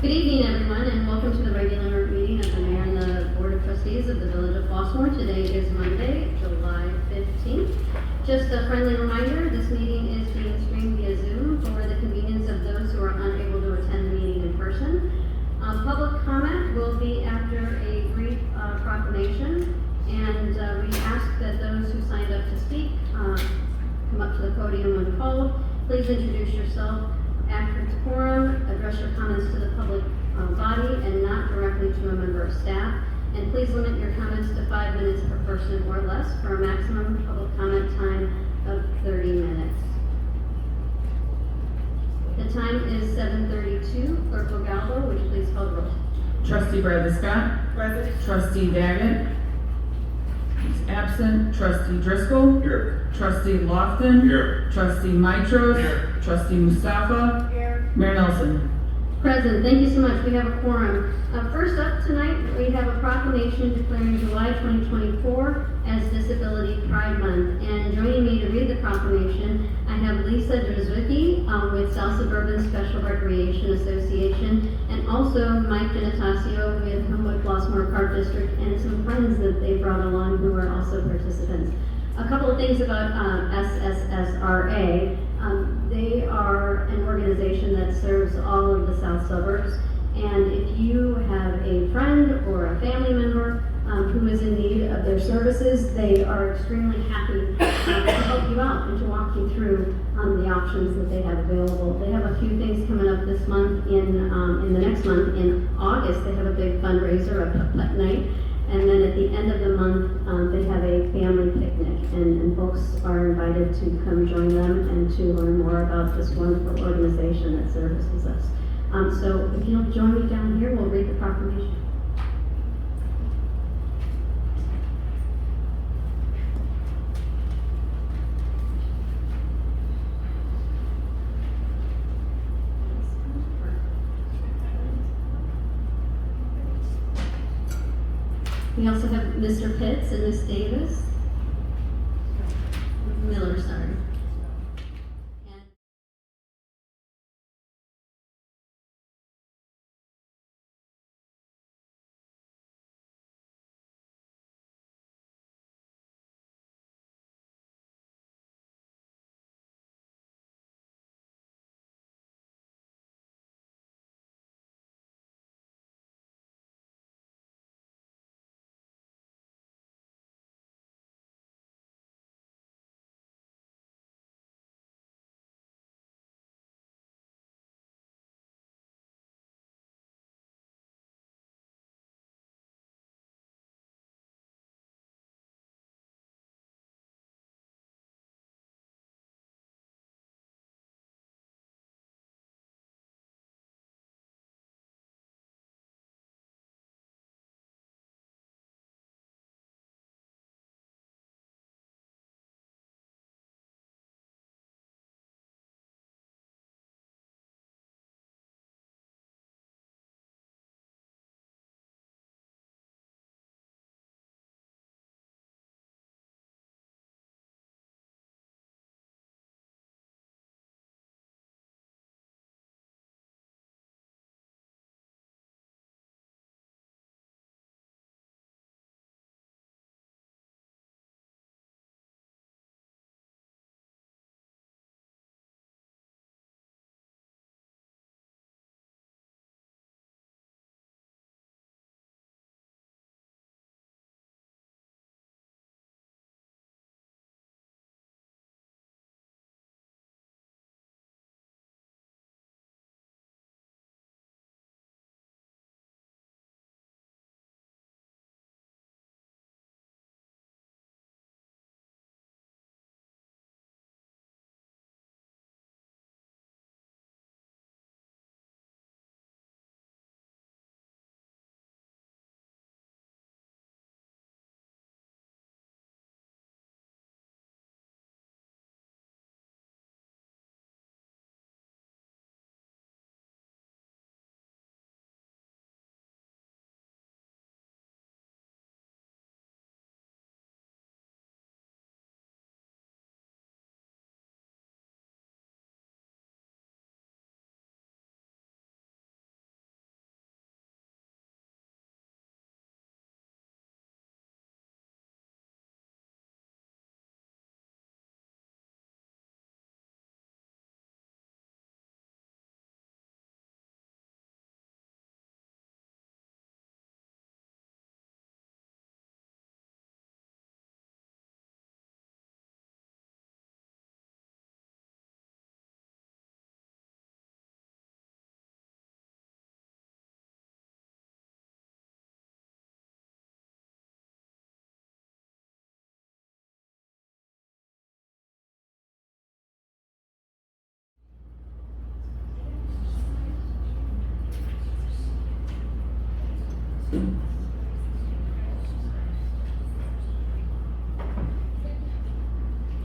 Good evening, everyone, and welcome to the regular meeting of the Mayor and the Board of Trustees of the Village of Flossmoor. Today is Monday, July 15th. Just a friendly reminder, this meeting is being streamed via Zoom for the convenience of those who are unable to attend the meeting in person. Public comment will be after a brief proclamation, and we ask that those who signed up to speak come up to the podium when called. Please introduce yourself. After its quorum, address your comments to the public body and not directly to a member of staff. And please limit your comments to 5 minutes per person or less for a maximum public comment time of 30 minutes. The time is 7:32. Clerk Gallo, would you please call the roll? Trustee Bradley Scott. Present. Trustee Daggett. He's absent. Trustee Driscoll. Here. Trustee Lofton. Here. Trustee Mitros. Here. Trustee Mustafa. Here. Mayor Nelson. Present. Thank you so much. We have a quorum. First up tonight, we have a proclamation declaring July 2024 as Disability Pride Month. And joining me to read the proclamation, I have Lisa Drzwicki with South Suburban Recreation Association, and also Mike Genetasio with Homewood-Flossmoor Park District, and some friends that they brought along who are also participants. A couple of things about SSSRA. They are an organization that serves all of the South Suburbs, and if you have a friend or a family member who is in need of their services, they are extremely happy to help you out and to walk you through the options that they have available. They have a few things coming up this month. In the next month, in August, they have a big fundraiser, a putt night. And then at the end of the month, they have a family picnic, and folks are invited to come join them and to learn more about this wonderful organization that services us. So if you'll join me down here, we'll read the proclamation. We also have Mr. Pitts and Miss Davis. Miller, sorry.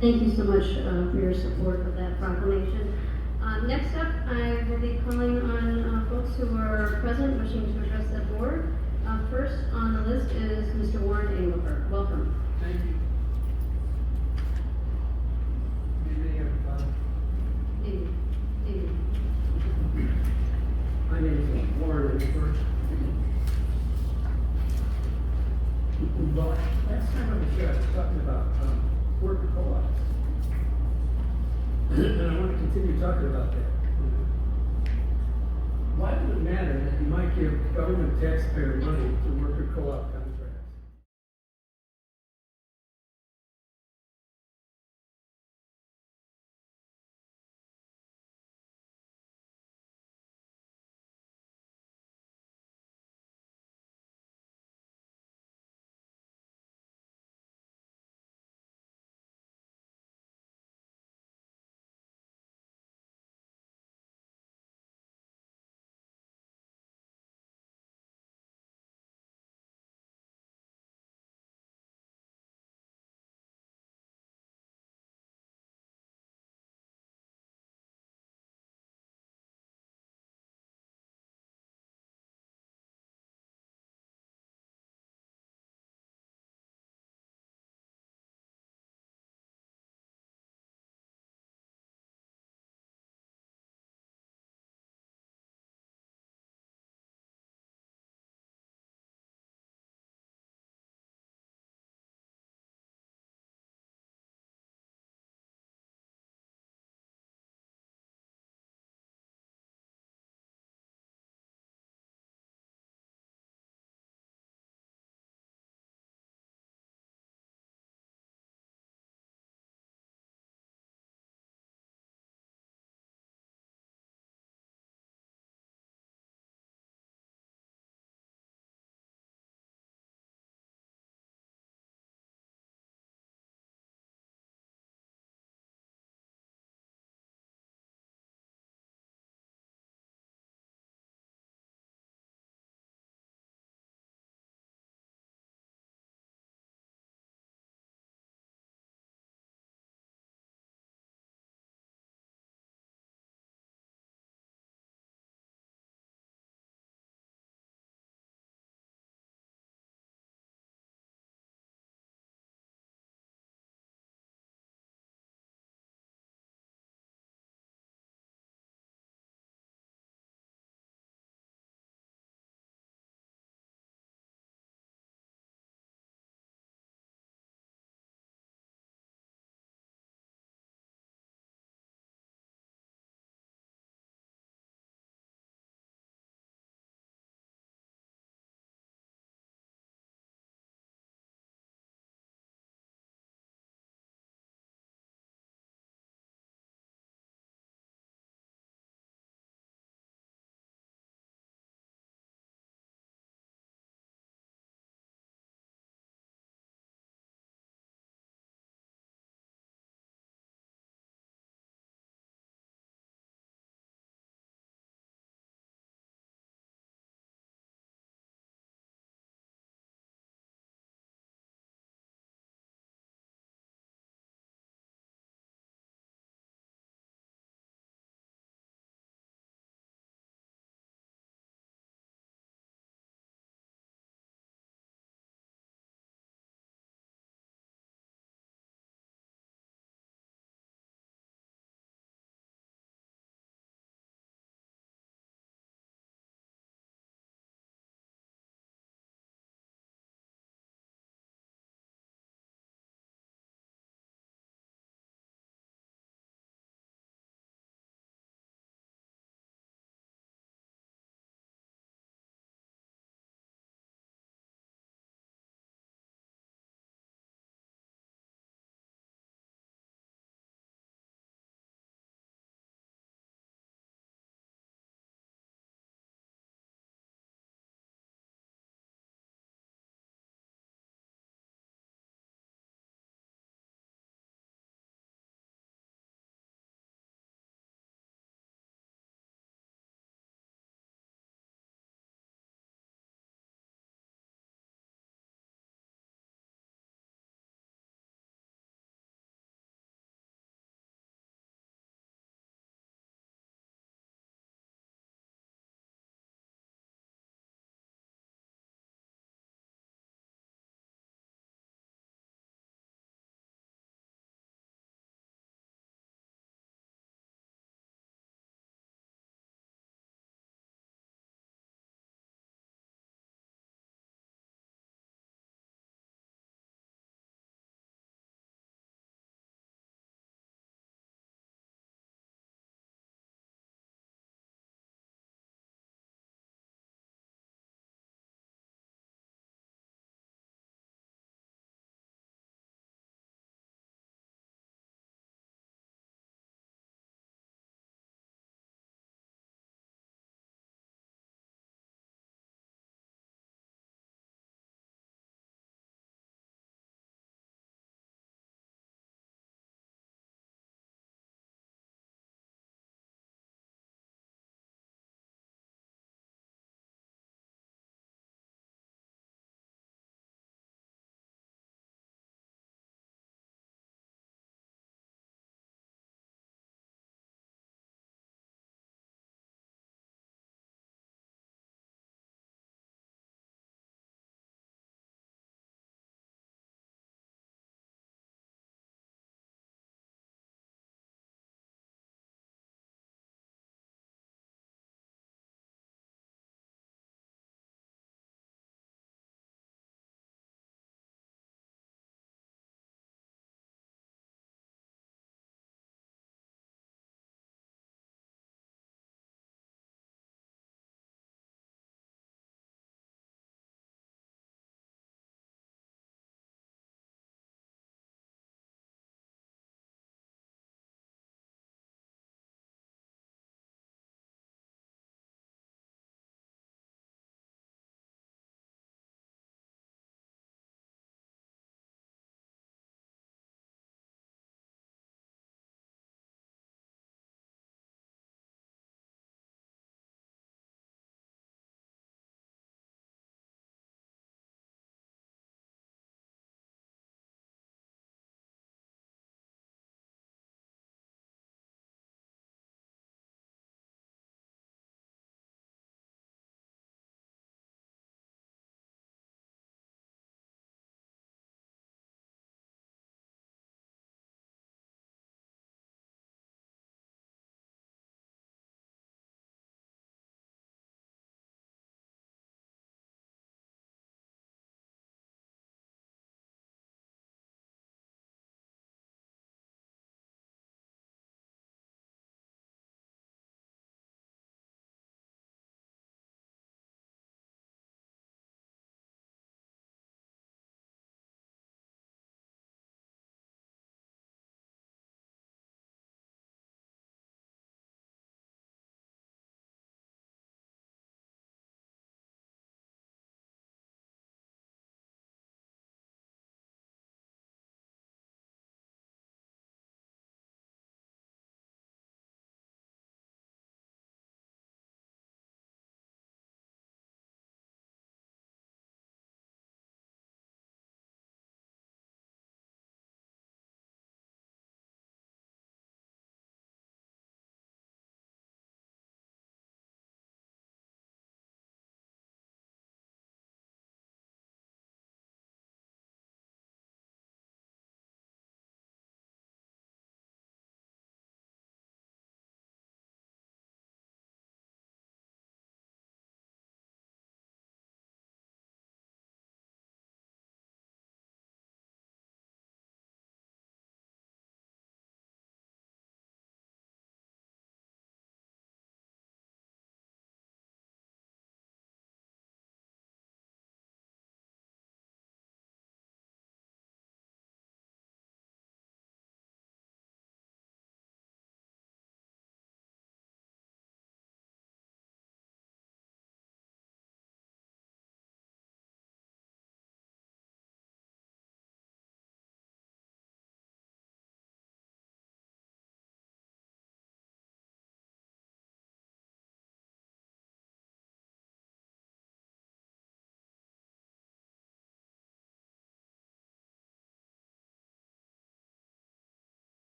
Thank you so much for your support of that proclamation. Next up, I will be calling on folks who are present wishing to address the board. First on the list is Mr. Warren Englefer. Welcome. Thank you. Good evening, everybody. My name is Warren Englefer. Well, last time I was here, I was talking about worker co-ops. And I want to continue talking about that. Why would it matter that you might give government taxpayer money to worker co-op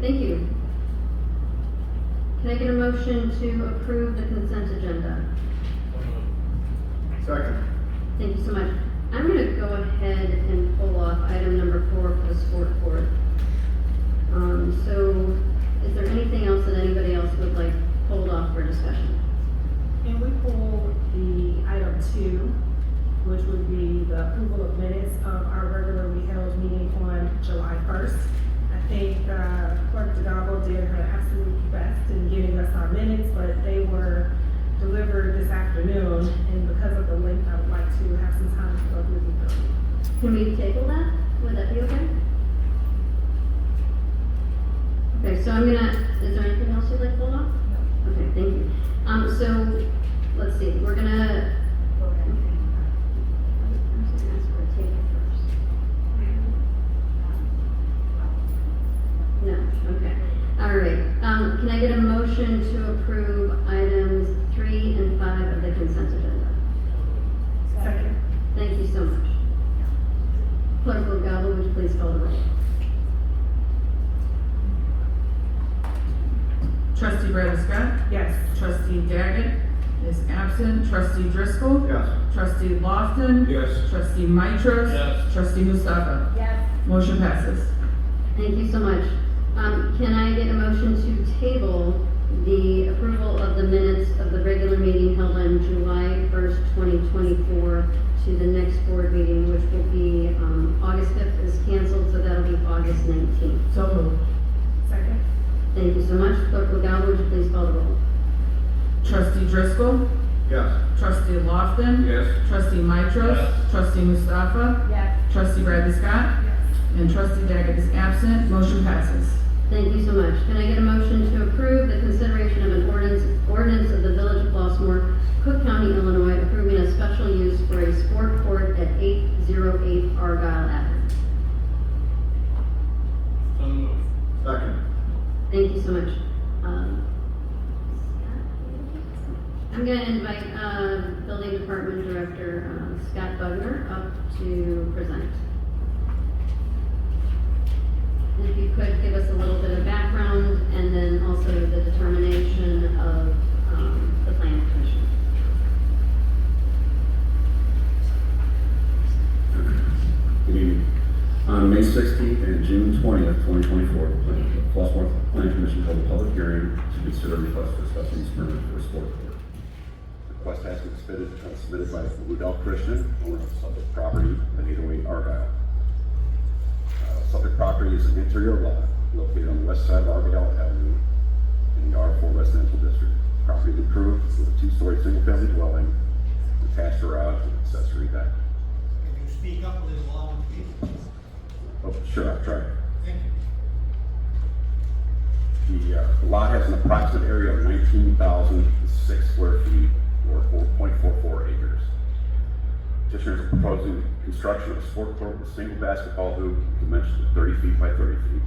thank you. Can I get a motion to approve the consent agenda? Second. Thank you so much. I'm gonna go ahead and pull off item number 4 for the sport court. So is there anything else that anybody else would like pulled off for discussion? Can we pull the item 2, which would be the approval of minutes of our regularly held meeting on July 1st? I think Clerk DeGabo did her absolute best in getting us our minutes, but they were delivered this afternoon, and because of the length, I would like to have some time to go through them. Can we table that? Would that be okay? Okay, so is there anything else you'd like pulled off? No. Okay, thank you. So, let's see, we're gonna. I'm just gonna ask for a table first. No, okay. All right, can I get a motion to approve items 3 and 5 of the consent agenda? Second. Thank you so much. Clerk DeGabo, would you please call the roll? Trustee Bradley Scott. Yes. Trustee Daggett is absent. Trustee Driscoll. Yes. Trustee Lofton. Yes. Trustee Mitros. Yes. Trustee Mustafa. Yes. Motion passes. Thank you so much. Can I get a motion to table the approval of the minutes of the regular meeting held on July 1st, 2024 to the next board meeting, which will be, August 5th is canceled, so that'll be August 19th. So moved. Second. Thank you so much. Clerk DeGabo, would you please call the roll? Trustee Driscoll. Yes. Trustee Lofton. Yes. Trustee Mitros. Yes. Trustee Mustafa. Yes. Trustee Bradley Scott. Yes. And Trustee Daggett is absent. Motion passes. Thank you so much. Can I get a motion to approve the consideration of an ordinance of the Village of Flossmoor, Cook County, Illinois, approving a special use for a sport court at 808 Argyle Ave? So moved. Second. Thank you so much. I'm going to invite Building Department Director Scott Bugner up to present. And if you could give us a little bit of background and then also the determination of the Planning Commission. Good evening. On May 16th and June 20th, 2024, the Flossmoor Planning Commission held a public hearing to consider a request for a special use permit for a sport court. The request has been submitted by Ruddell Christian, owner of subject property at 808 Argyle. Subject property is an interior lot located on the west side of Argyle Ave in the R4 residential district. Property is improved with a 2-story single-family dwelling, attached garage, and accessory deck. Can you speak up a little louder, please? Oh, sure, I'll try. Thank you. The lot has an approximate area of 19,006 square feet, or 4.44 acres. Petitioners are proposing construction of a sport court with a single basketball hoop, dimensions of 30 feet by 30 feet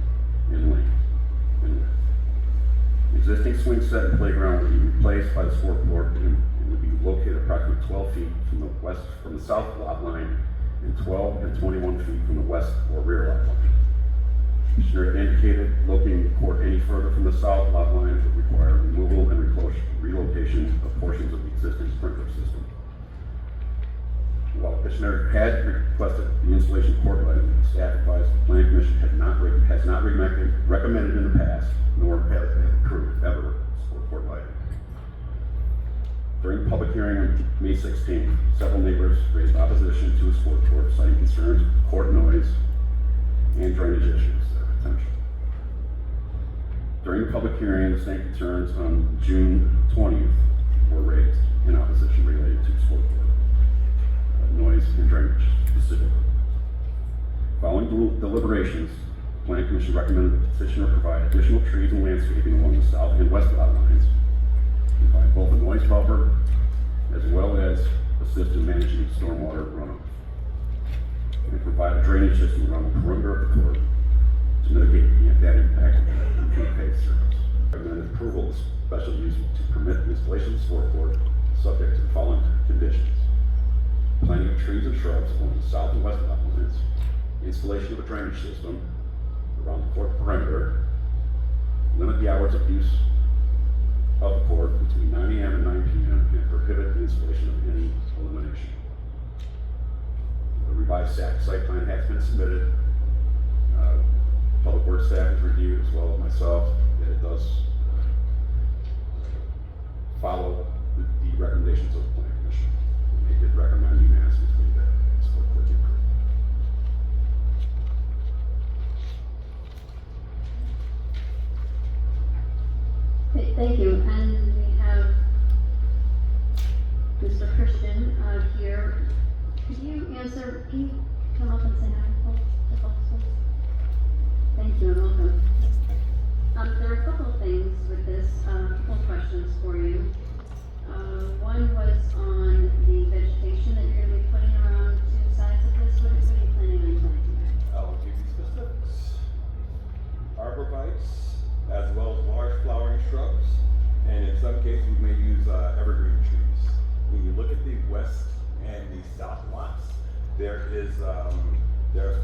in length. The existing swing set and playground will be replaced by the sport court and will be located approximately 12 feet from the south lot line and 12 and 21 feet from the west or rear lot line. Petitioner indicated locating the court any further from the south lot line would require removal and relocation of portions of the existing sprinkler system. While the petitioner had requested the installation of court lighting, staff advised the Planning Commission has not recommended in the past, nor has it approved ever, sport court lighting. During the public hearing on May 16th, several neighbors raised opposition to a sport court, citing concerns with court noise and drainage issues that are potential. During the public hearing, the same concerns on June 20th were raised in opposition related to sport court. Noise and drainage specifically. Following deliberations, the Planning Commission recommended the petitioner provide additional trees and landscaping along the south and west lot lines, provide both a noise buffer as well as assist in managing stormwater runoff, and provide a drainage system around the perimeter of the court to mitigate that impact on the paved surface. Recommended approval of special use to permit the installation of the sport court subject to the following conditions: planting of trees and shrubs along the south and west lot lines, installation of a drainage system around the court perimeter, limit the hours of use of the court between 9 a.m. and 9 p.m. and prohibit the installation of any illumination. The revised site plan has been submitted. Public Works staff has reviewed, as well as myself, that it does follow the recommendations of the Plan Commission. They did recommend unanimously that this court be approved. Okay, thank you. And we have Mr. Christian here. Could you answer, can you come up and say hi to folks, please? Thank you and welcome. There are a couple of things with this, a couple of questions for you. One was on the vegetation that you're going to be putting around two sides of this. What are you planning on planting there? I'll give you specifics. Arborvitaes, as well as large flowering shrubs, and in some cases we may use evergreen trees. When you look at the west and the south lots, there's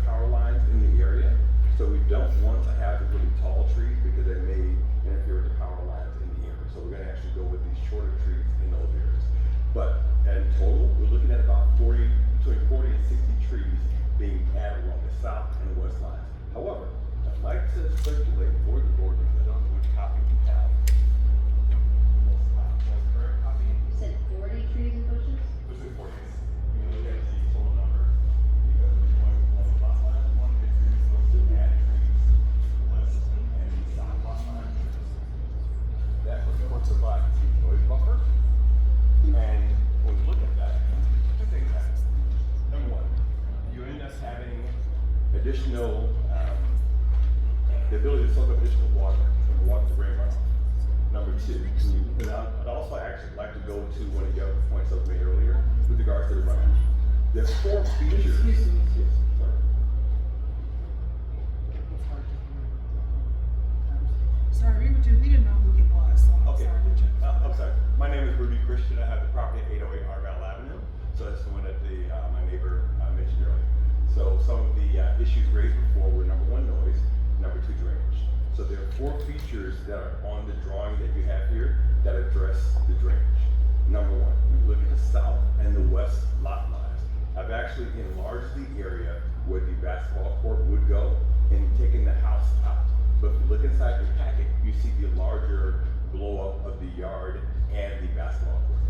power lines in the area, so we don't want to have the really tall trees because they may interfere with the power lines in the area. So we're going to actually go with these shorter trees in those areas. But in total, we're looking at about between 40 and 60 trees being added along the south and the west lines. However, I'd like to circulate for the board, because I don't know which copy you have. Most current copy? You said 40 trees and bushes? Which is 40. You look at the total number, because we're going along the lot line, one of the trees was to add trees to the west and the south lot line. That was going to provide the noise buffer. And when we look at that, two things happen. Number one, you end up having additional, the ability to soak up additional water from the water to rain runoff. Number two, I'd also actually like to go to one of the other points I made earlier with regards to the runoff. There's 4 features. Excuse me. Yes, sorry. Sorry, we didn't know who he was, so I'm Okay. sorry. I'm sorry. My name is Ruddell Christian. I have the property at 808 Argyle Avenue. So that's the one that my neighbor mentioned earlier. So some of the issues raised before were number 1, noise, number 2, drainage. So there are 4 features that are on the drawing that you have here that address the drainage. Number 1, when you look at the south and the west lot lines, I've actually enlarged the area where the basketball court would go and taken the house out. But if you look inside your packet, you see the larger blow up of the yard and the basketball court.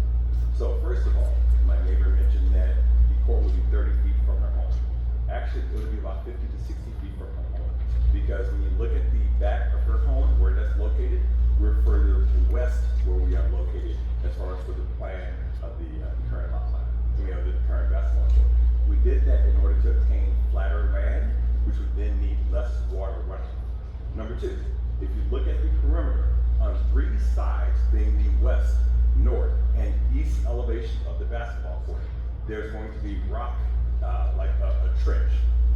So first of all, my neighbor mentioned that the court would be 30 feet from her home. Actually, it would be about 50 to 60 feet from her home. Because when you look at the back of her home, where that's located, we're further west where we are located as far as for the plan of the current lot line, the current basketball court. We did that in order to obtain flatter land, which would then need less water runoff. Number 2, if you look at the perimeter on 3 sides, being the west, north, and east elevation of the basketball court, there's going to be rock, like a trench.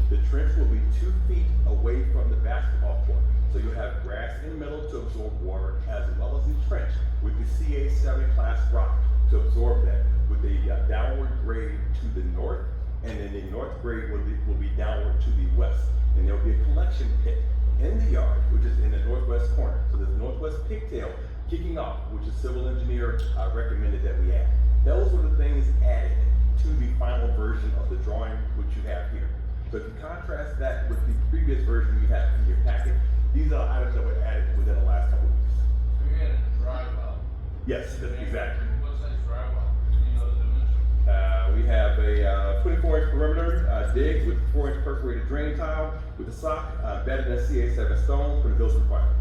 The trench will be 2 feet away from the basketball court. So you'll have grass in the middle to absorb water, as well as the trench with the CA7 class rock to absorb that, with a downward grade to the north, and then the north grade will be downward to the west. And there will be a collection pit in the yard, which is in the northwest corner. So there's northwest pigtail kicking off, which the civil engineer recommended that we add. Those were the things added to the final version of the drawing which you have here. So if you contrast that with the previous version you have in your packet, these are items that were added within the last couple of weeks. So you had a dry well. Yes, exactly. What size dry well? Do you know the dimension? We have a 24-inch perimeter dig with 4-inch perforated drain tile with a sock bedded in CA7 stone for the building requirement.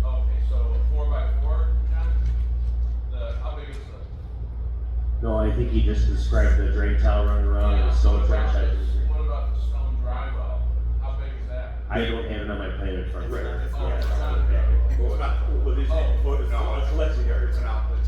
Okay, so 4x4, John? How big is the? No, I think he just described the drain tile running around and the stone trench. What about the stone dry well? How big is that? I don't have it on my plan in front of me. Right. Oh, it's not. Well, it's a collection area. It's an outlet.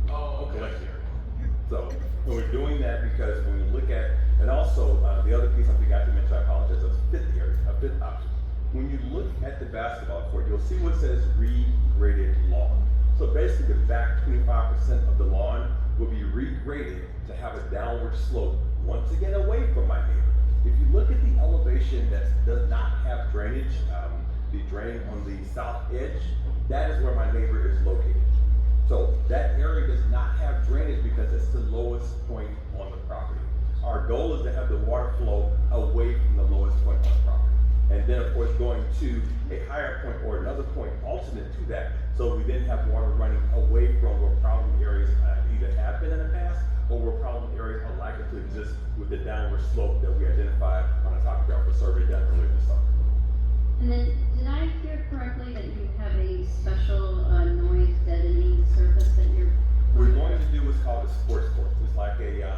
Oh, okay. Collection area. So, and we're doing that because when you look at, and also the other piece I forgot to mention, I apologize, is a 5th area, a 5th option. When you look at the basketball court, you'll see what says regraded lawn. So basically the back 25% of the lawn will be regraded to have a downward slope, once again away from my neighbor. If you look at the elevation that does not have drainage, the drain on the south edge, that is where my neighbor is located. So that area does not have drainage because it's the lowest point on the property. Our goal is to have the water flow away from the lowest point on the property. And then of course going to a higher point or another point alternate to that, so we then have water running away from where problem areas either have been in the past or where problem areas are likely to exist with the downward slope that we identified on a topographical survey done earlier this summer. And then, did I hear correctly that you have a special noise deadening surface that you're? We're going to do what's called a sports court. It's like a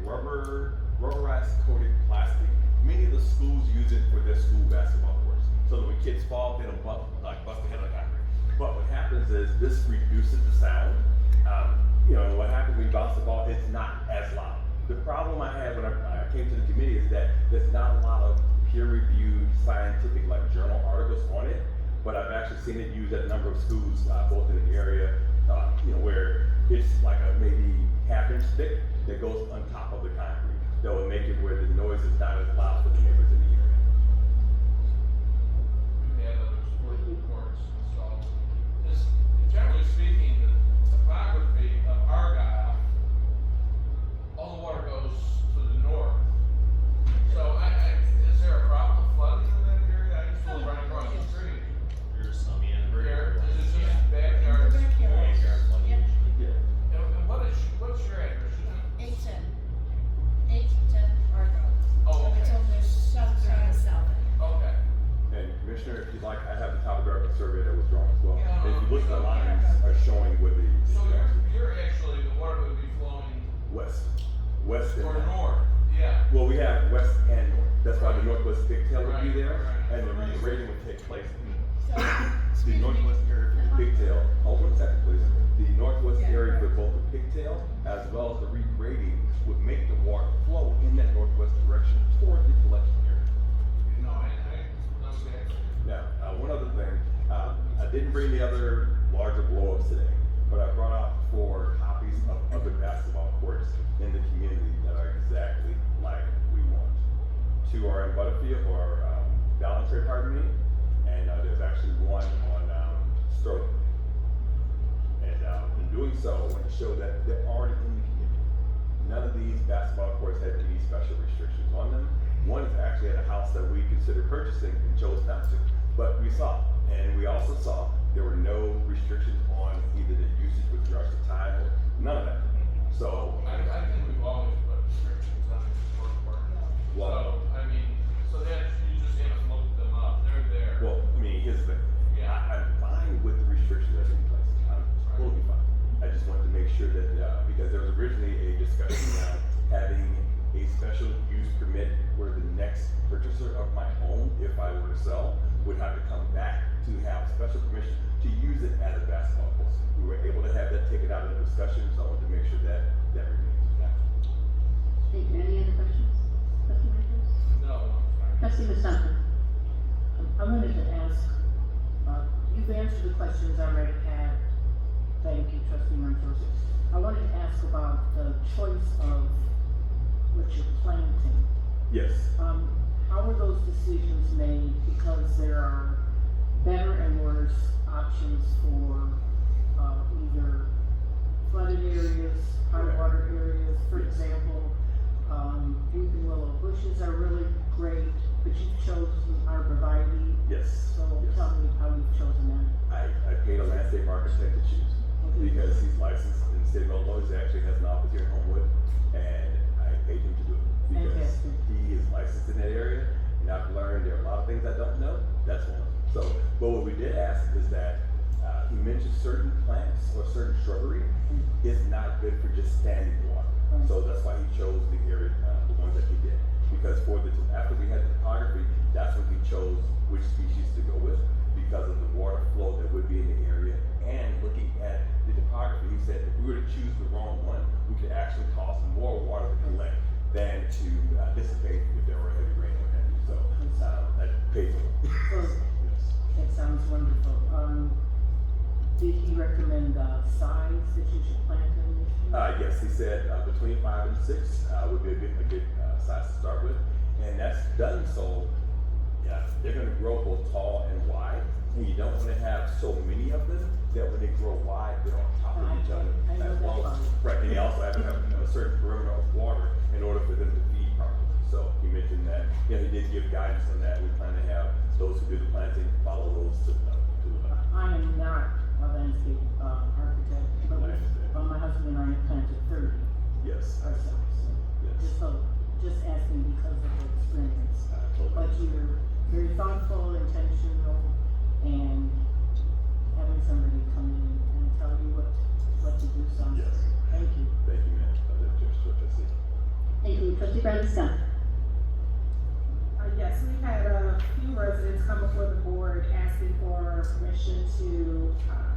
rubberized coated plastic. Many of the schools use it for their school basketball courts. So that when kids fall, they don't bust their head on the concrete. But what happens is this reduces the sound. And what happens when you bounce the ball, it's not as loud. The problem I had when I came to the committee is that there's not a lot of peer-reviewed scientific journal articles on it, but I've actually seen it used at a number of schools, both in the area, where it's like a maybe half-inch thick that goes on top of the concrete. That will make it where the noise is not as loud for the neighbors in the area. We've had other sport courts installed. Just generally speaking, the topography of Argyle, all the water goes to the north. So is there a problem flooding in that area? I used to live right across the street. There's some, yeah. Is it just backyard? Backyard. Yep. Yeah. And what's your address? 810 Argyle. Oh, So it's okay. on the south side. Okay. And Commissioner, if you'd like, I have the topographical survey that was drawn as well. Yeah. And if you look, the lines are showing where the So you're actually, the water would be flowing west and or north, yeah. Well, we have west and north. That's why the northwest pigtail would be Right, there, right. and the regrading would take place. So, The northwest area for the pigtail. Hold on a second, please. The northwest area for both the pigtail as well as the regrading would make the water flow in that northwest direction toward the collection area. No, I know exactly. Now, one other thing, I didn't bring the other larger blow-ups today, but I brought out 4 copies of other basketball courts in the community that are exactly like we want. 2 are in Butterfield, or Ballantyre, pardon me, and there's actually one on Sterling. And in doing so, I want to show that they're already in the community. None of these basketball courts have any special restrictions on them. One is actually at a house that we considered purchasing and chose not to, but we saw, and we also saw there were no restrictions on either the usage with regards to time or none of that. So I think we've always put restrictions on the sport court. Well- So that, you just haven't looked them up, they're there. well, here's the thing. Yeah. I'm fine with the restrictions that are in place. I'm totally fine. I just wanted to make sure that, because there was originally a discussion around having a special use permit where the next purchaser of my home, if I were to sell, would have to come back to have special permission to use it as a basketball court. We were able to have that taken out of the discussion, so I wanted to make sure that that remains. Thank you. Any other questions? Trustee Matthews? No, I'm sorry. Trustee Mustafa? I wanted to ask, you've answered the questions I already had. Thank you, Trustee Montrose. I wanted to ask about the choice of what you're planting. Yes. How are those decisions made? Because there are better and worse options for either flooded areas, high water areas. For example, weeping willow bushes are really great, but you've chosen arborvitae. Yes. So Yes. tell me how you've chosen that. I paid a landscape architect to choose because he's licensed in the state of Illinois. He actually has an office here in Homewood, and I paid him to do it because Fantastic. he is licensed in that area. And I've learned there are a lot of things I don't know. That's one of them. So, but what we did ask is that he mentioned certain plants or certain shrubbery is not good for just standing water. So that's why he chose the area, the ones that he did. Because after we had the topography, that's when he chose which species to go with because of the water flow that would be in the area. And looking at the topography, he said if we were to choose the wrong one, we could actually cause more water to collect than to dissipate if there were heavy rain or heavy. So that pays off. So, that sounds wonderful. Did he recommend size that you should plant in this year? Yes, he said between 5 and 6 would be a good size to start with, and that's done so Yeah, they're gonna grow both tall and wide, and you don't wanna have so many of them that when they grow wide, they're on top of each other. I know as that well. part. Right, and they also have to have a certain perimeter of water in order for them to feed properly. So he mentioned that, he did give guidance on that. We plan to have those who do the planting follow those to the. I am not a landscape architect, but I understand. my husband and I have planted 30 Yes. ourselves. Yes. Just asking because of the experience. Totally. But you're very thoughtful, intentional, and having somebody come in and tell you what to do sounds Yes. great. Thank you. Thank you, ma'am. Trustee. Thank you. Trustee Brown Scott. Yes, we've had a few residents come before the board asking for permission to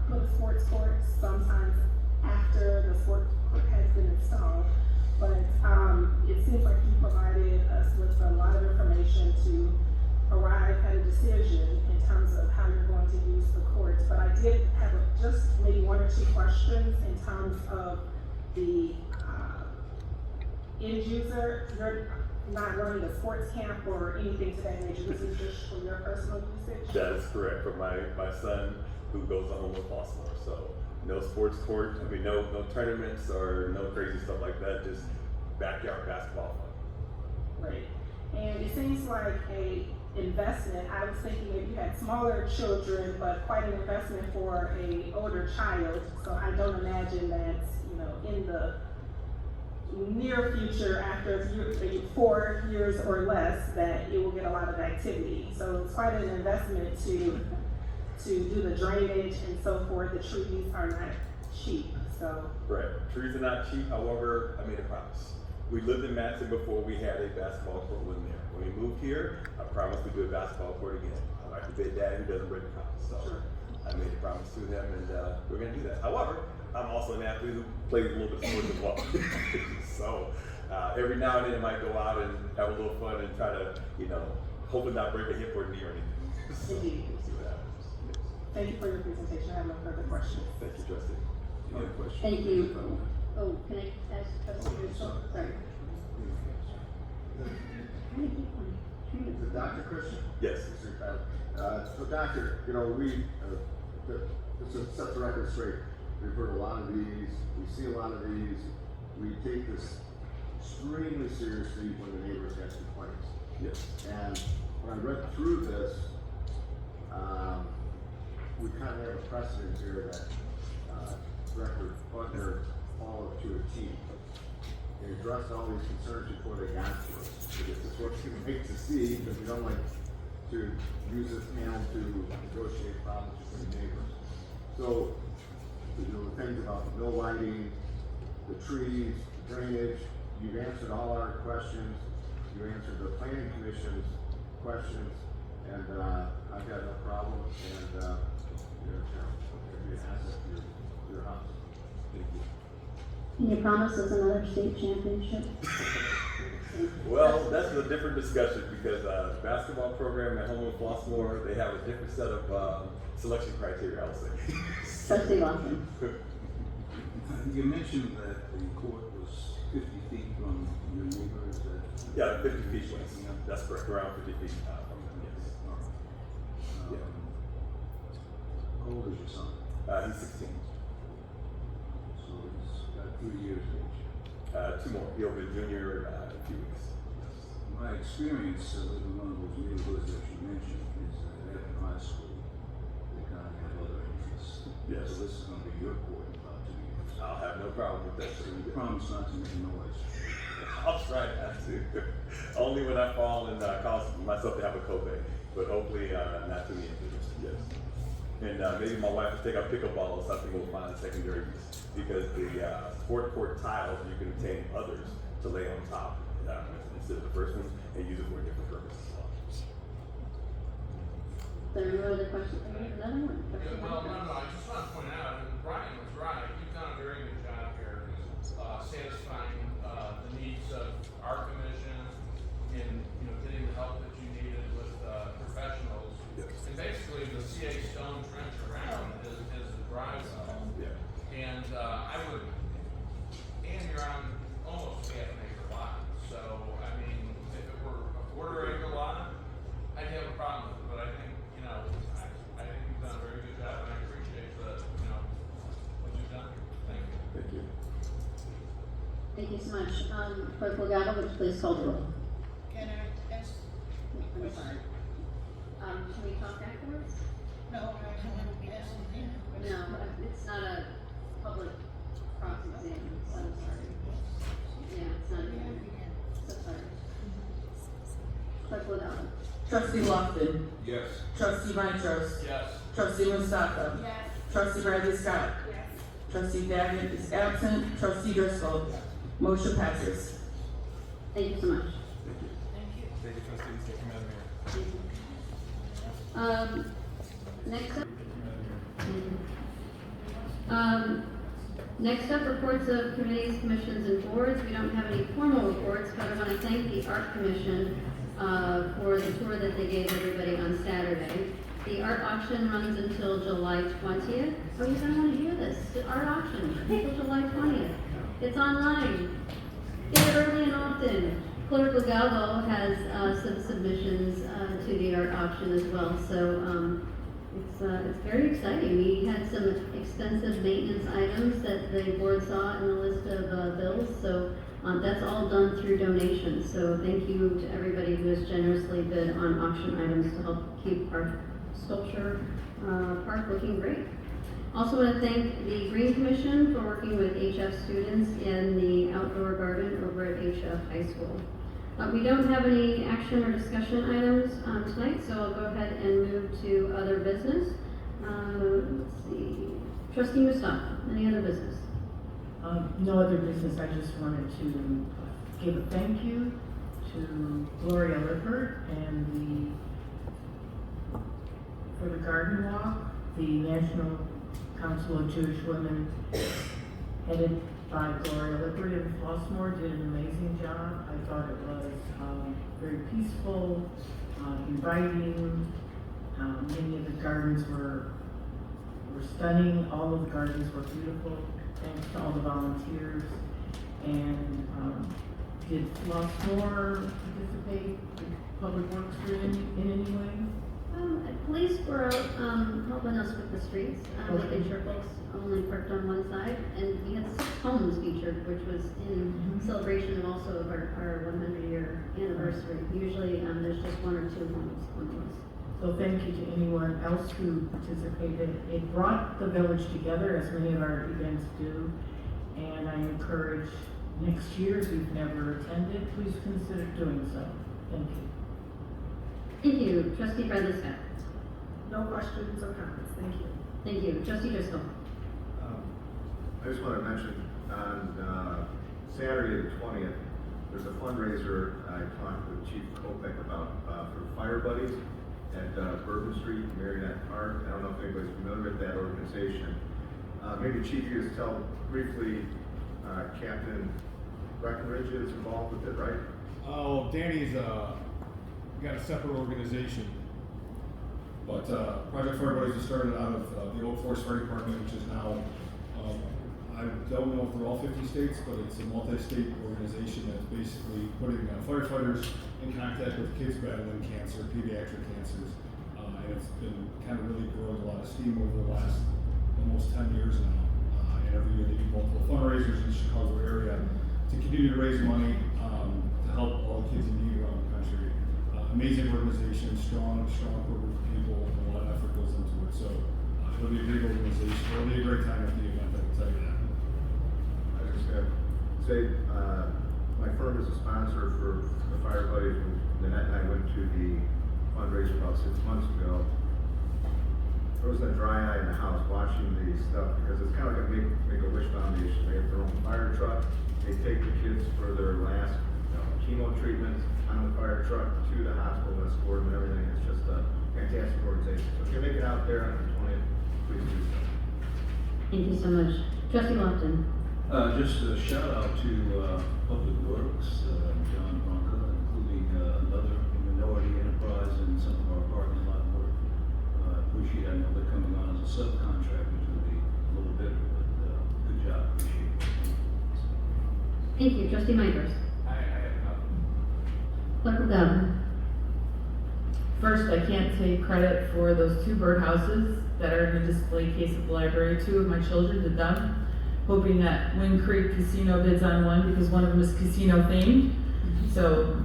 put a sports court sometimes after the sports court has been installed. But it seems like you provided us with a lot of information to arrive at a decision in terms of how you're going to use the courts. But I did have just maybe one or two questions in terms of the end user. You're not running a sports camp or anything to that nature. This is just for your personal usage? That is correct, for my son who goes to Homewood-Flossmoor. So no sports court, no tournaments or no crazy stuff like that, just backyard basketball fun. Right. And it seems like a investment. I was thinking maybe you had smaller children, but quite an investment for a older child. So I don't imagine that, in the near future, after 4 years or less, that it will get a lot of activity. So it's quite an investment to do the drainage and so forth. The trees are not cheap, so. Right, trees are not cheap, however, I made a promise. We lived in Madison before we had a basketball court in there. When we moved here, I promised we'd do a basketball court again. I like to be a dad who doesn't break a promise, so Sure. I made a promise to them, and we're gonna do that. However, I'm also an athlete who plays a little bit of sports as well. So every now and then I might go out and have a little fun and try to, hopefully not break a hip or a knee or anything. So, Indeed. we'll see what happens. Yes. Thank you for your presentation. I have no further questions. Thank you, Trustee. Any other questions? Thank you. Oh, can I ask Trustee Russell? Sorry. Is it Dr. Christian? Yes. So Doctor, just to set the record straight, we've heard a lot of these, we see a lot of these, we take this extremely seriously when the neighbors have complaints. Yes. And when I read through this, we kind of have a precedent here that Director Butler followed to a T. He addressed all these concerns before they got to us. This is what we hate to see, because we don't like to use this panel to negotiate problems between neighbors. So, the things about no lighting, the trees, drainage, you've answered all our questions, you answered the planning commission's questions, and I've got no problem, and you're an asset to your house. Thank you. Can you promise us another state championship? Well, that's a different discussion because basketball program at Homewood-Flossmoor, they have a different set of selection criteria, I would say. Trustee Lawson. You mentioned that the court was 50 feet from your neighbor, is that? Yeah, 50 feet west. That's correct, around 50 feet from them, yes. All right. How old is your son? He's 16. So he's got 3 years of age. 2 more. He'll be a junior in a few weeks. My experience living in one of those neighborhoods that you mentioned is that after high school, they kind of have other interests. Yes. So this is going to be your court in about 2 years. I'll have no problem with that. So you promise not to make noise. I'll try not to. Only when I fall and cause myself to have a Kobe. But hopefully not too many injuries. Yes. And maybe my wife will take a pickleball or something, we'll find a secondary use. Because the sport court tiles, you can obtain others to lay on top instead of the first one and use it for a different purpose as well. There are no other questions? Another one? Yeah, well, no, I just want to point out, and Brian was right, you've done a very good job here satisfying the needs of our commission and, getting the help that you needed with professionals. Yes. And basically, the CA stone trench around is a dry well. Yeah. And you're on almost half an acre lot. So, if it were a quarter acre lot, I'd have a so much. Clerk Legato, would you please call the roll? Can I ask? I'm sorry. Can we talk afterwards? No, I don't want to ask them. No, it's not a public cross-exam, so I'm sorry. Yeah, it's not a so sorry. Clerk Legato. Trustee Lofton. Yes. Trustee Mitros. Yes. Trustee Musaka. Yes. Trustee Bradley Scott. Yes. Trustee Daggett is absent. Trustee Driscoll. Motion passes. Thank you so much. Thank you. Thank you, trustees. Thank you, Madam Mayor. Next up. Next up, reports of committees, commissions, and boards. We don't have any formal reports, but I want to thank the Art Commission for the tour that they gave everybody on Saturday. The art auction runs until July 20th. Oh, you're going to want to hear this. The art auction until July 20th. It's online. Get it early and often. Clerk Legalvo has some submissions to the art auction as well, so it's very exciting. We had some expensive maintenance items that the board saw in the list of bills, so that's all done through donations. So thank you to everybody who has generously bid on auction items to help keep our sculpture park looking great. Also want to thank the Green Commission for working with HF students in the outdoor garden over at HF High School. We don't have any action or discussion items tonight, so I'll go ahead and move to other business. Let's see. Trustee Mustafa, any other business? No other business. I just wanted to give a thank you to Gloria Lippert and for the garden walk, the National Council of Jewish Women, headed by Gloria Lippert in Flossmoor, did an amazing job. I thought it was very peaceful, inviting. Many of the gardens were stunning. All of the gardens were beautiful. Thanks to all the volunteers. And did Flossmoor participate? Did Public Works in any way? Police were out helping us with the streets, making sure folks only parked on one side, and we had 6 homes featured, which was in celebration of also of our 100-year anniversary. Usually there's just 1 or 2 homes on the list. So thank you to anyone else who participated. It brought the village together, as many of our events do, and I encourage next year, if you've never attended, please consider doing so. Thank you. Thank you. Trustee Bradley Scott. No questions or comments, thank you. Thank you. Trustee Driscoll. I just want to mention, on Saturday the 20th, there's a fundraiser I talked with Chief Kopek about for Fire Buddies at Bourbon Street, Marionette Park. I don't know if anybody's familiar with that organization. Maybe Chief, you just tell briefly, Captain Breckenridge is involved with it, right? Oh, Danny's got a separate organization. But Project Fire Buddies was started out of the Oak Forest Fire Department, which is now, I don't know if they're all 50 states, but it's a multi-state organization that's basically putting firefighters in contact with kids battling cancer, pediatric cancers. And it's been kind of really growing a lot of steam over the last almost 10 years now. And every year they do multiple fundraisers in the Chicago area to continue to raise money to help all the kids in need around the country. Amazing organization, strong group of people, and a lot of effort goes into it. So it'll be a big organization. It'll be a great time at the event, I can tell you that. I was just going to say, my firm is a sponsor for the Fire Buddies. When Nanette and I went to the fundraiser about 6 months ago, there wasn't a dry eye in the house watching the stuff, because it's kind of like a Make-A-Wish Foundation. They have their own fire truck. They take the kids for their last chemo treatments on the fire truck to the hospital and escort them and everything. It's just a fantastic organization. So if you make it out there on the 20th, please do so. Thank you so much. Trustee Lofton. Just a shout out to Public Works, John Bronca, including another minority enterprise and some of our parking lot work. Appreciate it. I know they're coming on as a subcontractor to be a little bit, but good job. Appreciate it. Thank you. Trustee Mitros. I have nothing. Clerk Legato. First, I can't take credit for those 2 birdhouses that are in the display case at the library. 2 of my children did them. hoping that Wind Creek Casino bids on one because one of them is casino themed. So,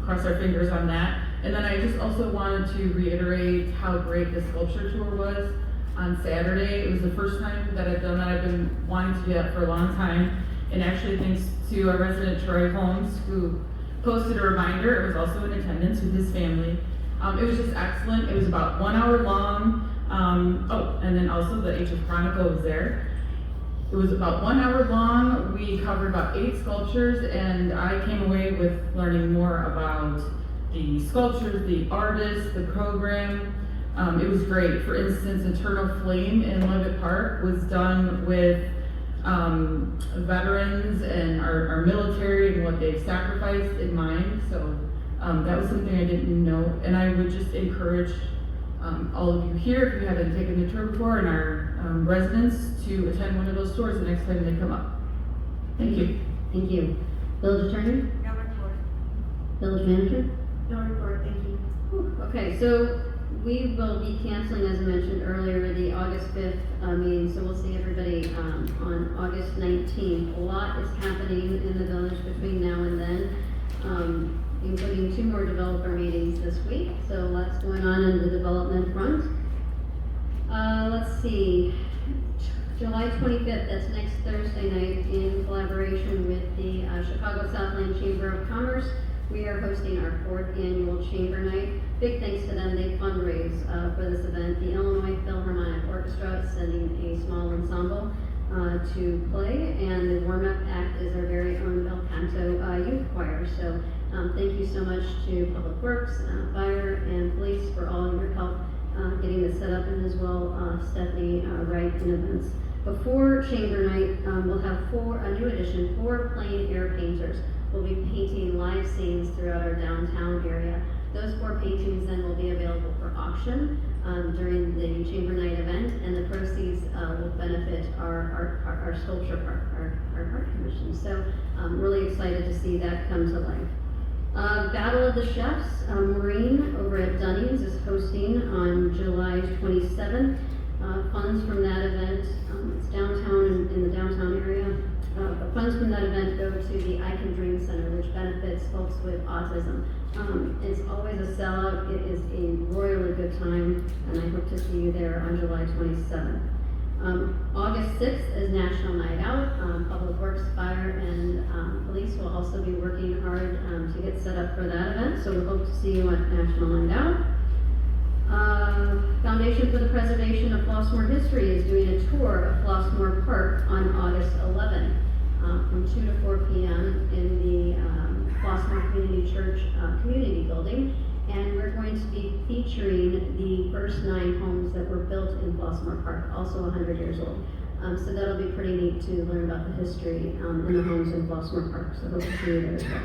cross our fingers on that. And then I just also wanted to reiterate how great the sculpture tour was on Saturday. It was the first time that I've done that. I've been wanting to do that for a long time. And actually thanks to our resident Troy Holmes, who posted a reminder. It was also in attendance with his family. It was just excellent. It was about 1 hour long. And then also the HF Chronicle was there. It was about 1 hour long. We covered about 8 sculptures, and I came away with learning more about the sculptures, the artists, the program. It was great. For instance, Eternal Flame in Levitt Park was done with veterans and our military and what they've sacrificed in mind. So that was something I didn't know, and I would just encourage all of you here, if you haven't taken the tour before, and our residents to attend one of those tours the next time they come up. Thank you. Thank you. Village Attorney? No report. Village Manager? No report, thank you. Okay, so we will be canceling, as I mentioned earlier, the August 5th meeting, so we'll see everybody on August 19th. A lot is happening in the village between now and then, including 2 more developer meetings this week, so lots going on the development front. Let's see, July 25th, that's next Thursday night, in collaboration with the Chicago Southland Chamber of Commerce. We are hosting our 4th annual Chamber Night. Big thanks to them, they fundraise for this event. The Illinois Philharmonic Orchestra is sending a small ensemble to play, and the warm-up act is our very own Bel Canto youth choir. So thank you so much to Public Works, Fire, and Police for all your help getting this set up, and as well Stephanie Wright in events. Before Chamber Night, we'll have a new addition, 4 plein air painters. We'll be painting live scenes throughout our downtown area. Those 4 paintings then will be available for auction during the Chamber Night event, and the proceeds will benefit our sculpture park, our art commission. So I'm really excited to see that come to life. Battle of the Chefs, Maureen over at Dunnings is hosting on July 27th. Funds from that event, it's downtown in the downtown area. The funds from that event go to the I Can Dream Center, which benefits folks with autism. It's always a sellout. It is a royally good time, and I hope to see you there on July 27th. August 6th is National Night Out. Public Works, Fire, and Police will also be working hard to get set up for that event, so we hope to see you at National Night Out. Foundation for the Preservation of Flossmoor History is doing a tour of Flossmoor Park on August 11th from 2 to 4 p.m. in the Flossmoor Community Church Community Building. And we're going to be featuring the first 9 homes that were built in Flossmoor Park, also 100 years old. So that'll be pretty neat to learn about the history in the homes in Flossmoor Park. So hope to see you there as well.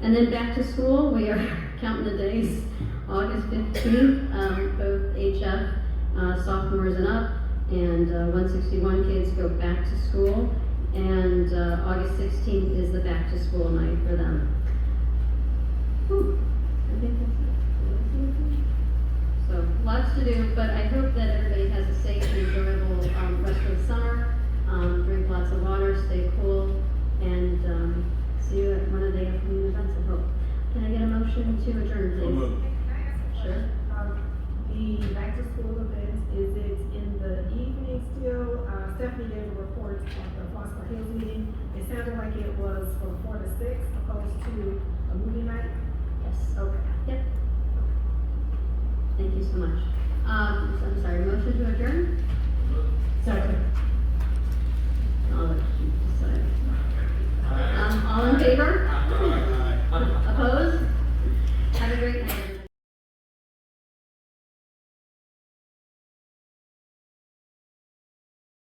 And then back to school, we are counting the days. August 15th, both HF sophomores and up, and 161 kids go back to school. And August 16th is the back to school night for them. Whew. I think that's it. So lots to do, but I hope that everybody has a safe and enjoyable rest of the summer. Drink lots of water, stay cool, and see you at one of the afternoon events, I hope. Can I get a motion to adjourn, please? Sure. The back to school event, is it in the evening still? Stephanie gave a report at the Flossmoor Hills meeting. It sounded like it was from 4 to 6 opposed to a movie night? Yes. Okay. Yep. Thank you so much. I'm sorry, motion to adjourn? Second. All right.